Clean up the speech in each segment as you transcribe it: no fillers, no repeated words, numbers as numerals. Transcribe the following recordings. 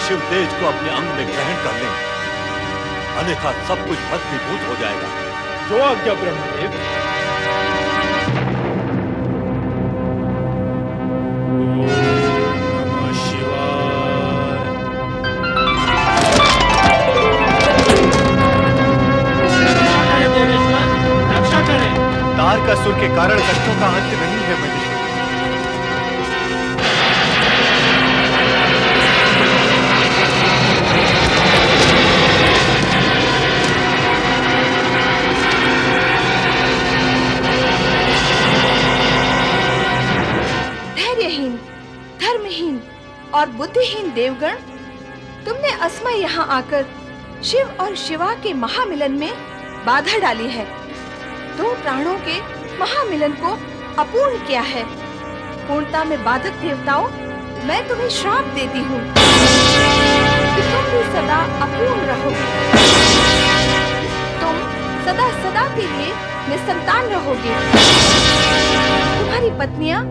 शिव तेज को अपने अंग में ग्रहण कर लें, अन्यथा सब कुछ भस्मीभूत हो जाएगा। जो आज्ञा ब्रह्मदेव। तारकासुर के कारण कष्टों का अंत नहीं है मनुष्य। धैर्यहीन, धर्महीन और बुद्धिहीन देवगण, तुमने असमय यहाँ आकर शिव और शिवा के महामिलन में बाधा डाली है। दो प्राणों के महामिलन को अपूर्ण किया है। पूर्णता में बाधक देवताओं, मैं तुम्हें श्राप देती हूँ कि तुम भी सदा अपूर्ण रहोगे। तुम सदा सदा के लिए निसंतान रहोगे। तुम्हारी पत्नियां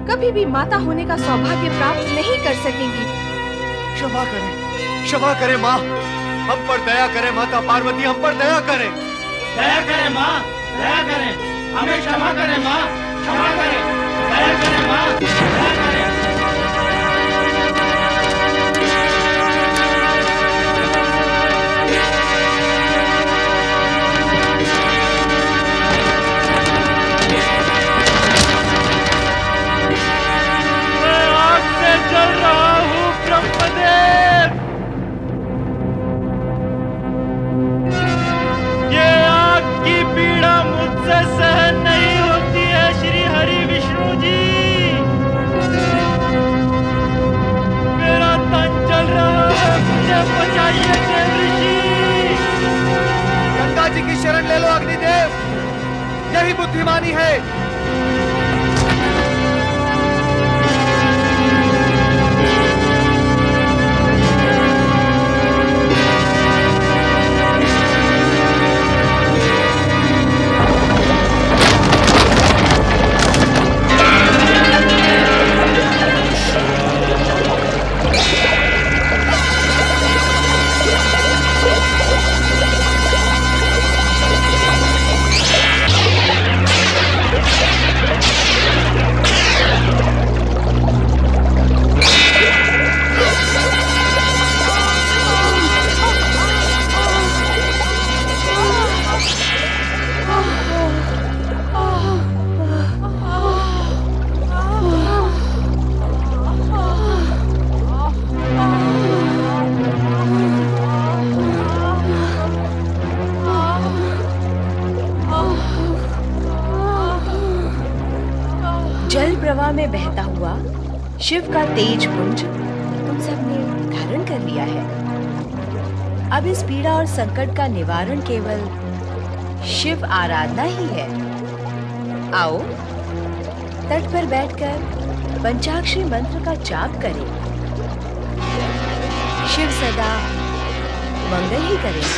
कभी भी माता होने का सौभाग्य प्राप्त नहीं कर सकेंगी। क्षमा करें माँ, हम पर दया करें। माता पार्वती, हम पर दया करें। दया करें माँ, दया करें, हमें क्षमा करें माँ, क्षमा करें, दया करें माँ, दया करें। मैं आग से जल रहा हूँ ब्रह्मदेव। ये आग की पीड़ा मुझसे सहन नहीं होती है श्री हरि विष्णु जी। मेरा तन जल रहा है, मुझे बचाइए देव ऋषि। गंगा जी की शरण ले लो अग्निदेव, यही बुद्धिमानी है। जल प्रवाह में बहता हुआ शिव का तेज पुंज तुम सबने धारण कर लिया है। अब इस पीड़ा और संकट का निवारण केवल शिव आराधना ही है। आओ तट पर बैठकर पंचाक्षरी मंत्र का जाप करें। शिव सदा मंगल ही करेंगे।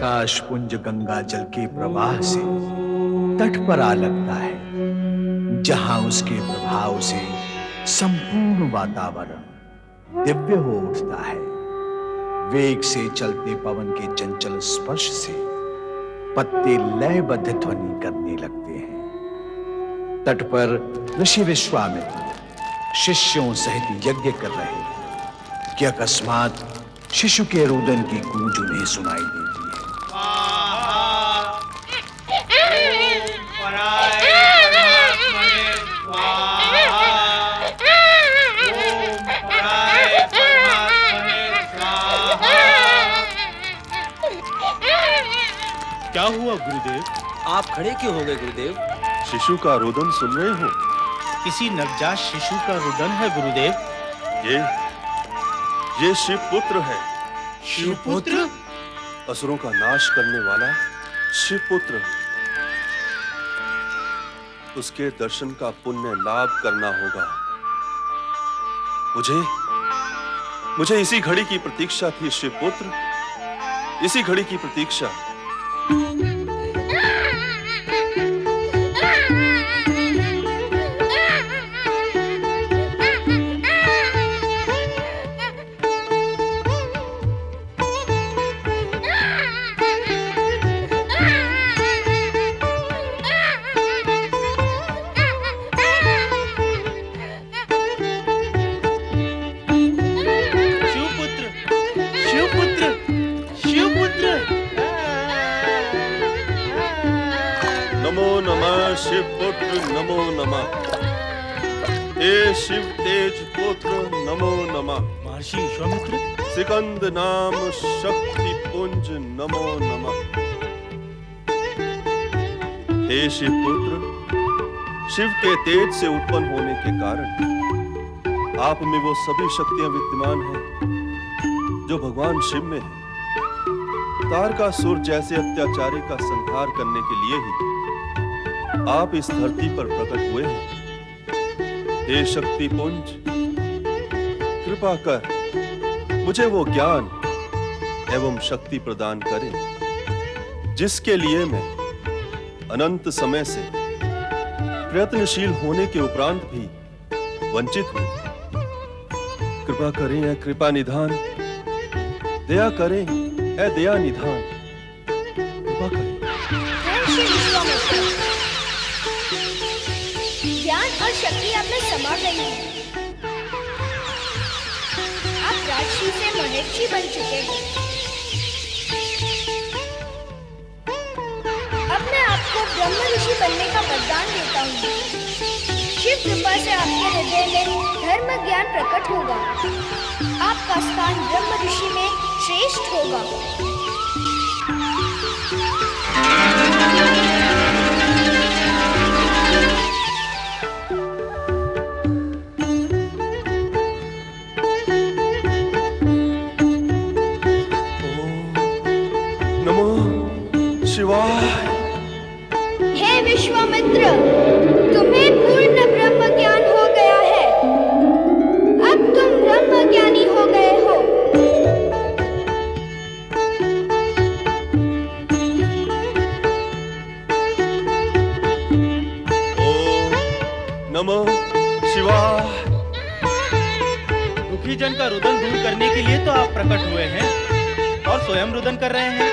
प्रकाश पुंज गंगा जल के प्रवाह से तट पर आ लगता है, जहां उसके प्रभाव से संपूर्ण वातावरण दिव्य हो उठता है। वेग से चलते पवन के चंचल स्पर्श से पत्ते लयबद्ध ध्वनि करने लगते हैं। तट पर ऋषि विश्वामित्र शिष्यों सहित यज्ञ कर रहे थे कि अकस्मात शिशु के रुदन की गूंज उन्हें सुनाई देती है। क्या हुआ गुरुदेव? आप खड़े क्यों हो गए गुरुदेव? शिशु का रोदन सुन रहे हो? किसी नवजात शिशु का रुदन है गुरुदेव। ये शिव पुत्र है। शिवपुत्र? असुरों का नाश करने वाला शिव पुत्र। उसके दर्शन का पुण्य लाभ करना होगा। मुझे इसी घड़ी की प्रतीक्षा थी शिव पुत्र, इसी घड़ी की प्रतीक्षा। नमो नमः शिव पुत्र, नमो नमः। हे शिव तेज पुत्र, नमो नमः। महर्षि विश्वामित्र, सिकंद नाम शक्ति पुंज, नमो नमः। हे शिव पुत्र, शिव के तेज से उत्पन्न होने के कारण आप में वो सभी शक्तियां विद्यमान हैं जो भगवान शिव में है। तारकासुर जैसे अत्याचारी का संहार करने के लिए ही आप इस धरती पर प्रकट हुए हैं। हे शक्ति पुंज, कृपा कर मुझे वो ज्ञान एवं शक्ति प्रदान करें जिसके लिए मैं अनंत समय से प्रयत्नशील होने के उपरांत भी वंचित हूं। कृपा करें ऐ कृपा निधान, दया करें ऐ दया निधान, कृपा करें। ज्ञान और शक्ति आप में समा गई है। आप राजर्षि से महर्षि बन चुके हैं। अब मैं आपको ब्रह्म ऋषि बनने का वरदान देता हूँ। शिव कृपा से आपके हृदय में धर्म ज्ञान प्रकट होगा। आपका स्थान ब्रह्म ऋषि में श्रेष्ठ होगा। नमो शिवाय। हे विश्वामित्र, तुम्हें पूर्ण ब्रह्म ज्ञान हो गया है। अब तुम ब्रह्म ज्ञानी हो गए हो। ओम नमो शिवाय। दुखी जन का रुदन दूर करने के लिए तो आप प्रकट हुए हैं और स्वयं रुदन कर रहे हैं।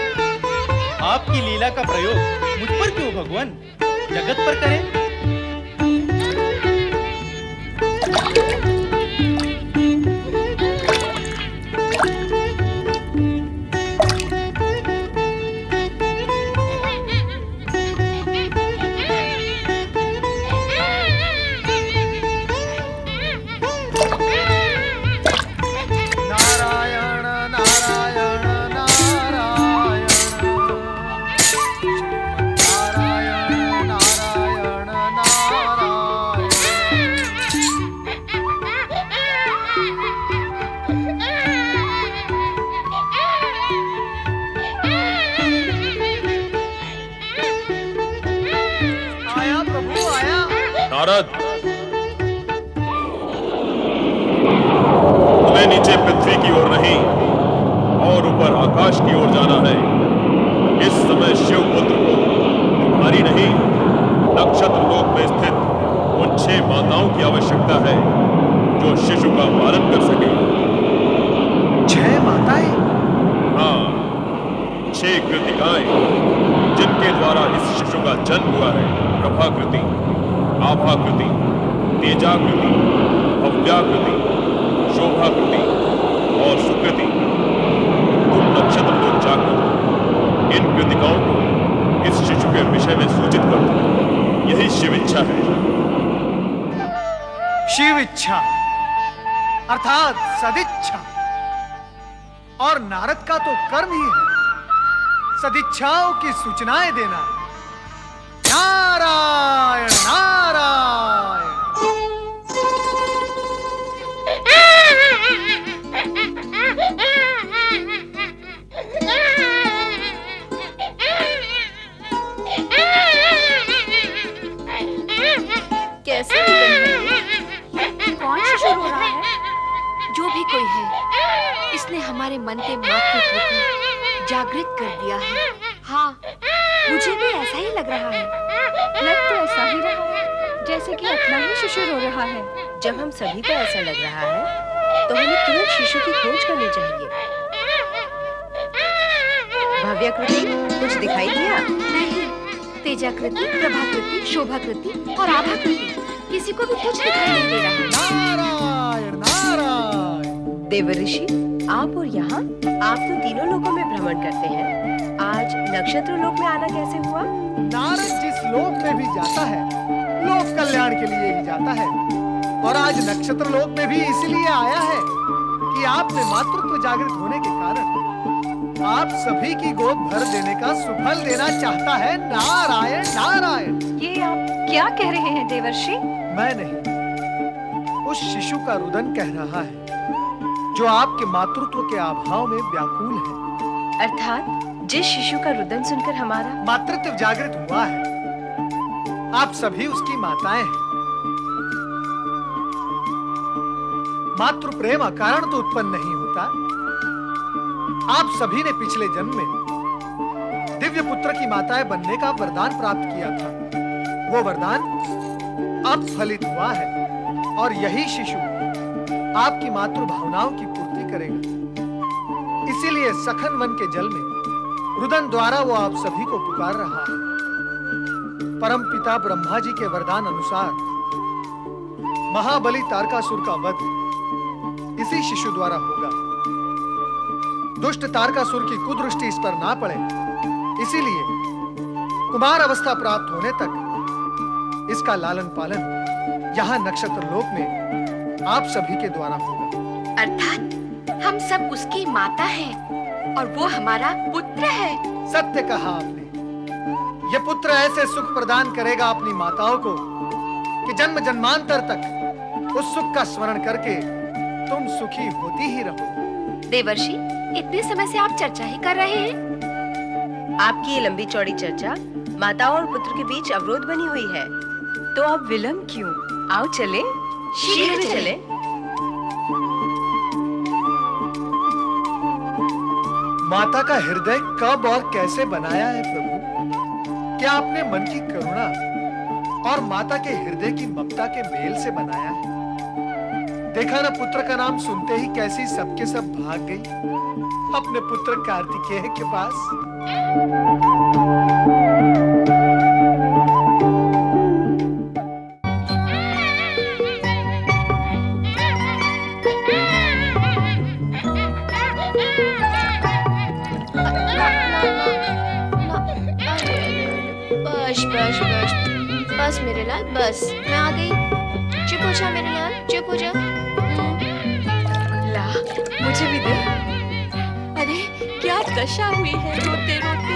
आपकी लीला का प्रयोग मुझ पर क्यों भगवान, जगत पर करें। नारद, तुम्हें नीचे पृथ्वी की ओर नहीं और ऊपर आकाश की ओर जाना है। इस समय शिवपुत्र को तुम्हारी नहीं, नक्षत्र लोक में स्थित उन 6 माताओं की आवश्यकता है जो शिशु का पालन कर सके। 6 माताएं? हाँ, 6 कृतिकाएं जिनके द्वारा इस शिशु का जन्म हुआ है। प्रभाकृति, आभाकृति, तेजाकृति, भव्याकृति, शोभाकृति और सुकृति। तुम नक्षत्र लोक जाकर इन कृतिकाओं को इस शिशु के विषय में सूचित करो। यही शिव इच्छा है। शिव इच्छा अर्थात सदिच्छा, और नारद का तो कर्म ही है सदिच्छाओं की सूचनाएं देना। नारायण नारायण। कैसे कौन शिशु रो रहा है? जो भी कोई है, इसने हमारे मन के मातृत्व को जागृत कर दिया है। हाँ, मुझे भी ऐसा ही लग रहा है। लग तो ऐसा ही रहा है जैसे कि अपना ही शिशु रो रहा है। जब हम सभी को ऐसा लग रहा है, तो हमें तुरंत शिशु की खोज करनी चाहिए। भव्याकृति, कुछ दिखाई दिया? नहीं। तेजाकृति, प्रभाकृति, शोभाकृति और आभाकृति, किसी को भी कुछ दिखाई नहीं दे रहा। नारायण नारायण। देवर्षि, आप और यहाँ, आप तो तीनों लोकों में भ्रमण करते हैं। आज नक्षत्र लोक में आना कैसे हुआ? नारद जिस लोक में भी जाता है, लोक कल्याण के लिए ही जाता है, और आज नक्षत्र लोक में भी इसलिए आया है कि आपने मातृत्व जागृत होने के कारण आप सभी की गोद भर देने का सुफल देना चाहता है। नारायण नारायण। ये आप क्या कह रहे हैं देवर्षि? मैं नहीं, उस शिशु का रुदन कह रहा है जो आपके मातृत्व के अभाव में व्याकुल है। अर्थात जिस शिशु का रुदन सुनकर हमारा मातृत्व जागृत हुआ है, आप सभी उसकी माताएं हैं। मातृ प्रेम अकारण तो उत्पन्न नहीं होता। आप सभी ने पिछले जन्म में दिव्य पुत्र की माताएं बनने का वरदान प्राप्त किया था। वो वरदान अब फलित हुआ है, और यही शिशु आपकी मातृ भावनाओं की पूर्ति करेगा। इसीलिए सखन वन के जल में रुदन द्वारा वो आप सभी को पुकार रहा है। परम पिता ब्रह्मा जी के वरदान अनुसार महाबली तारकासुर का वध इसी शिशु द्वारा होगा। दुष्ट तारकासुर की कुदृष्टि इस पर ना पड़े, इसीलिए कुमार अवस्था प्राप्त होने तक इसका लालन पालन यहाँ नक्षत्र लोक में आप सभी के द्वारा होगा। अर्थात हम सब उसकी माता हैं और वो हमारा पुत्र है। सत्य कहा आपने। यह पुत्र ऐसे सुख प्रदान करेगा अपनी माताओं को कि जन्म जन्मांतर तक उस सुख का स्मरण करके तुम सुखी होती ही रहोगी। देवर्षि, इतने समय से आप चर्चा ही कर रहे हैं। आपकी ये लंबी चौड़ी चर्चा माताओं और पुत्र के बीच अवरोध बनी हुई है, तो अब विलंब क्यों? आओ चले, शीघ्र चले। माता का हृदय कब और कैसे बनाया है प्रभु? क्या आपने मन की करुणा और माता के हृदय की ममता के मेल से बनाया है? देखा ना, पुत्र का नाम सुनते ही कैसी सबके सब भाग गई अपने पुत्र कार्तिकेय के पास। बस बस बस बस मेरे लाल, बस मैं आ गई। चुप हो जा मेरे लाल, चुप हो जा। ला, मुझे भी दे। अरे क्या दशा हुई है रोते रोते।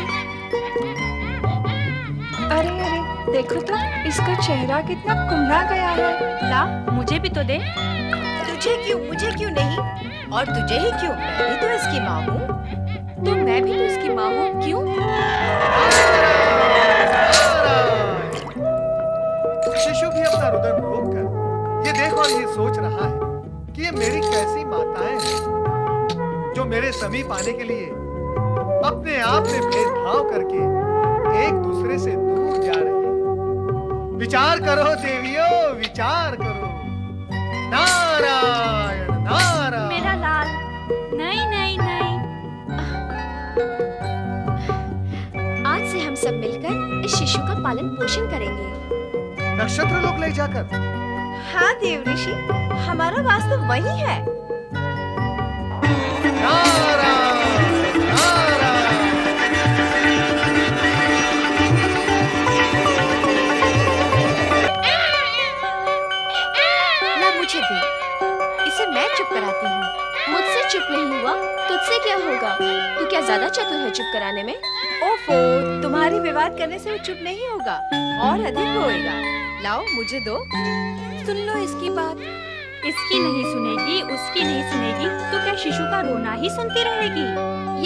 अरे अरे देखो तो, इसका चेहरा कितना कुम्हला गया है। ला, मुझे भी तो दे। तुझे क्यों, मुझे क्यों नहीं? और तुझे ही क्यों? मैं भी तो इसकी माँ हूँ। तो मैं भी तो इसकी माँ हूँ, क्यों? शिशु भी अपना रुदन रोककर ये देख और ये सोच रहा है कि ये मेरी कैसी माताएं हैं जो मेरे समीप आने के लिए अपने आप में भेदभाव करके एक दूसरे से दूर जा रही हैं। विचार करो देवियों, विचार करो। नारायण नारायण। मेरा लाल, नहीं नहीं नहीं। आज से हम सब मिलकर इस शिशु का पालन पोषण करेंगे। नक्षत्र लोक ले जाकर। हाँ देव ऋषि, हमारा वास्तव वही है। नारायण नारायण। ला मुझे दे, इसे मैं चुप कराती हूँ। मुझसे चुप नहीं हुआ, तुझसे क्या होगा? तू क्या ज्यादा चतुर है चुप कराने में? ओफो, तुम्हारी विवाद करने से वो चुप नहीं होगा और अधिक रोएगा। लाओ मुझे दो। सुन लो इसकी बात। इसकी नहीं सुनेगी, उसकी नहीं सुनेगी, तो क्या शिशु का रोना ही सुनती रहेगी?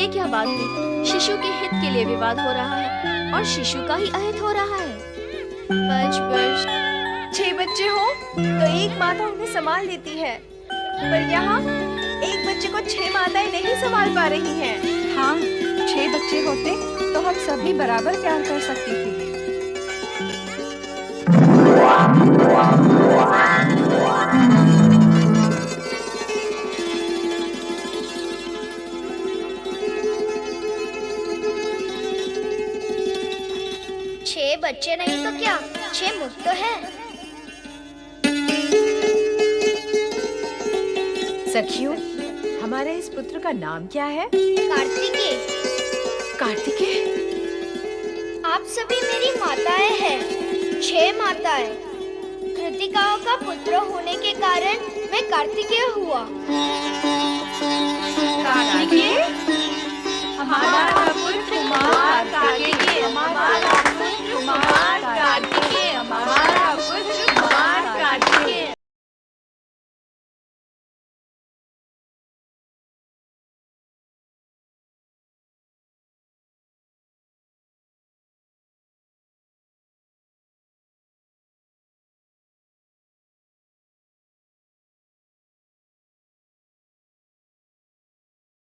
ये क्या बात हुई? शिशु के हित के लिए विवाद हो रहा है और शिशु का ही अहित हो रहा है। बच 6 बच्चे हो तो एक माता उन्हें संभाल लेती है, पर यहाँ एक बच्चे को 6 माताएं नहीं संभाल पा रही हैं। हाँ, 6 बच्चे होते तो हम सभी बराबर प्यार कर सकती थी। छह बच्चे नहीं तो क्या, 6 मुख तो है। सखियों, हमारे इस पुत्र का नाम क्या है? कार्तिकेय। कार्तिकेय? आप सभी मेरी माताएं हैं, 6 माताएं। कृतिकाओं का पुत्र होने के कारण मैं कार्तिकेय हुआ।